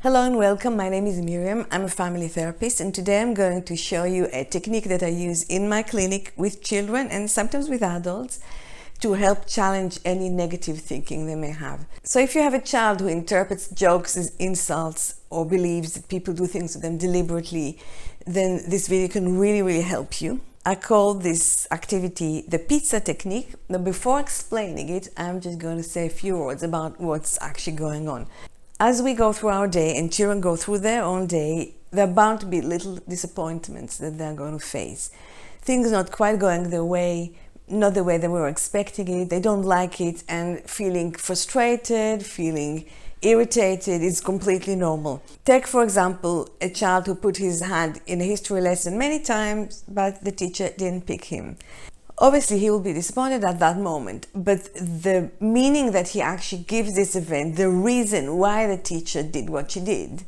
Hello and welcome. My name is Miriam. I'm a family therapist, and today I'm going to show you a technique that I use in my clinic with children and sometimes with adults to help challenge any negative thinking they may have. So if you have a child who interprets jokes as insults or believes that people do things to them deliberately, then this video can really help you. I call this activity the pizza technique. Now, before explaining it, I'm just going to say a few words about what's actually going on. As we go through our day and children go through their own day, there are bound to be little disappointments that they're going to face. Things not quite going their way, not the way they were expecting it, they don't like it, and feeling frustrated, feeling irritated is completely normal. Take, for example, a child who put his hand in a history lesson many times, but the teacher didn't pick him. Obviously, he will be disappointed at that moment, but the meaning that he actually gives this event, the reason why the teacher did what she did,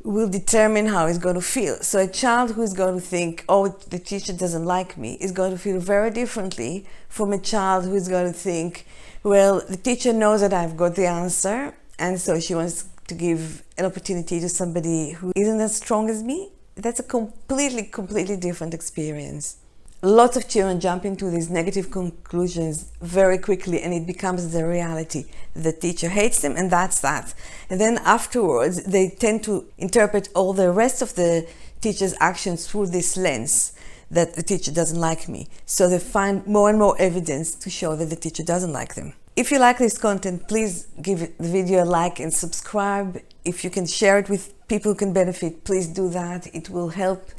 will determine how he's going to feel. So a child who is going to think, oh, the teacher doesn't like me, is going to feel very differently from a child who is going to think, well, the teacher knows that I've got the answer, and so she wants to give an opportunity to somebody who isn't as strong as me. That's a completely different experience. Lots of children jump into these negative conclusions very quickly, and it becomes the reality. The teacher hates them, and that's that. And then afterwards, they tend to interpret all the rest of the teacher's actions through this lens, that the teacher doesn't like me. So they find more and more evidence to show that the teacher doesn't like them. If you like this content, please give the video a like and subscribe. If you can share it with people who can benefit, please do that. It will help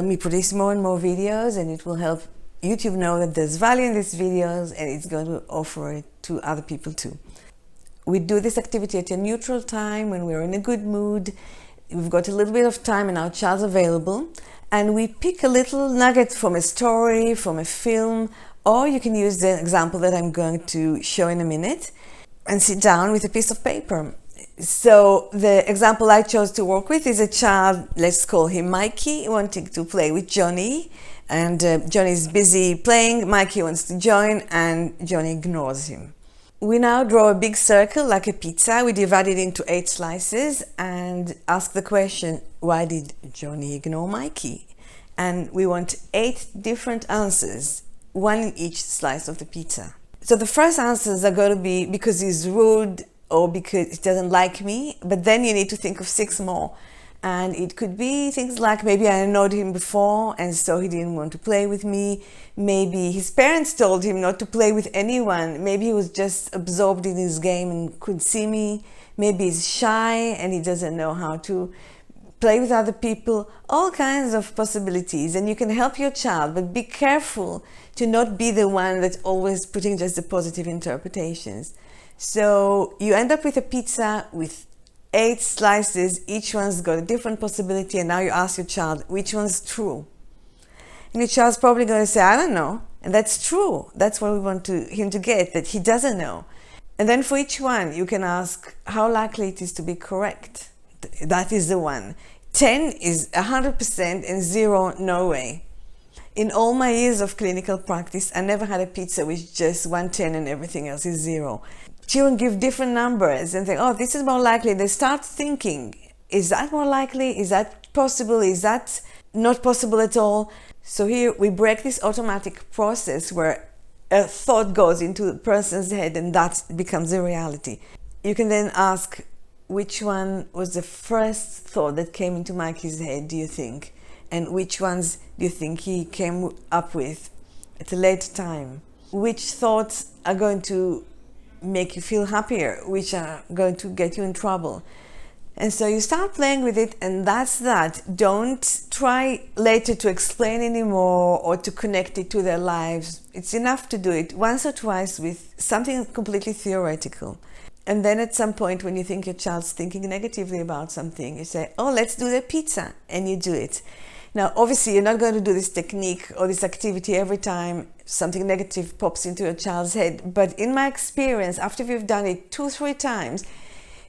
me produce more and more videos, and it will help YouTube know that there's value in these videos, and it's going to offer it to other people too. We do this activity at a neutral time when we're in a good mood. We've got a little bit of time and our child's available, and we pick a little nugget from a story, from a film, or you can use the example that I'm going to show in a minute and sit down with a piece of paper. So the example I chose to work with is a child, let's call him Mikey, wanting to play with Johnny, and Johnny is busy playing. Mikey wants to join, and Johnny ignores him. We now draw a big circle like a pizza. We divide it into 8 slices and ask the question, why did Johnny ignore Mikey? And we want 8 different answers, 1 in each slice of the pizza. So the first answers are going to be because he's rude, or because he doesn't like me, but then you need to think of 6 more. And it could be things like, maybe I annoyed him before and so he didn't want to play with me. Maybe his parents told him not to play with anyone. Maybe he was just absorbed in his game and couldn't see me. Maybe he's shy and he doesn't know how to play with other people. All kinds of possibilities, and you can help your child, but be careful to not be the one that's always putting just the positive interpretations. So you end up with a pizza with 8 slices, each one's got a different possibility, and now you ask your child, which one's true? And your child's probably going to say, I don't know. And that's true. That's what we want him to get, that he doesn't know. And then for each one, you can ask how likely it is to be correct. That is the one. 10 is 100% and 0, no way. In all my years of clinical practice, I never had a pizza with just 1 10 and everything else is 0. Children give different numbers and think, oh, this is more likely. They start thinking, is that more likely? Is that possible? Is that not possible at all? So here we break this automatic process where a thought goes into the person's head and that becomes a reality. You can then ask, which one was the first thought that came into Mikey's head, do you think? And which ones do you think he came up with at a later time? Which thoughts are going to make you feel happier, which are going to get you in trouble? And so you start playing with it, and that's that. Don't try later to explain anymore or to connect it to their lives. It's enough to do it once or twice with something completely theoretical. And then at some point when you think your child's thinking negatively about something, you say, oh, let's do the pizza, and you do it. Now, obviously, you're not going to do this technique or this activity every time something negative pops into your child's head. But in my experience, after you've done it 2-3 times,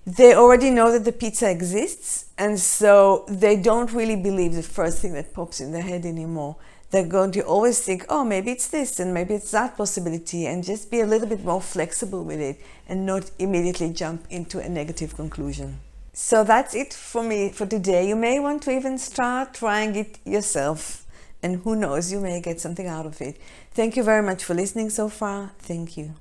they already know that the pizza exists. And so they don't really believe the first thing that pops in their head anymore. They're going to always think, oh, maybe it's this and maybe it's that possibility, and just be a little bit more flexible with it and not immediately jump into a negative conclusion. So that's it for me for today. You may want to even start trying it yourself, and who knows, you may get something out of it. Thank you very much for listening so far. Thank you.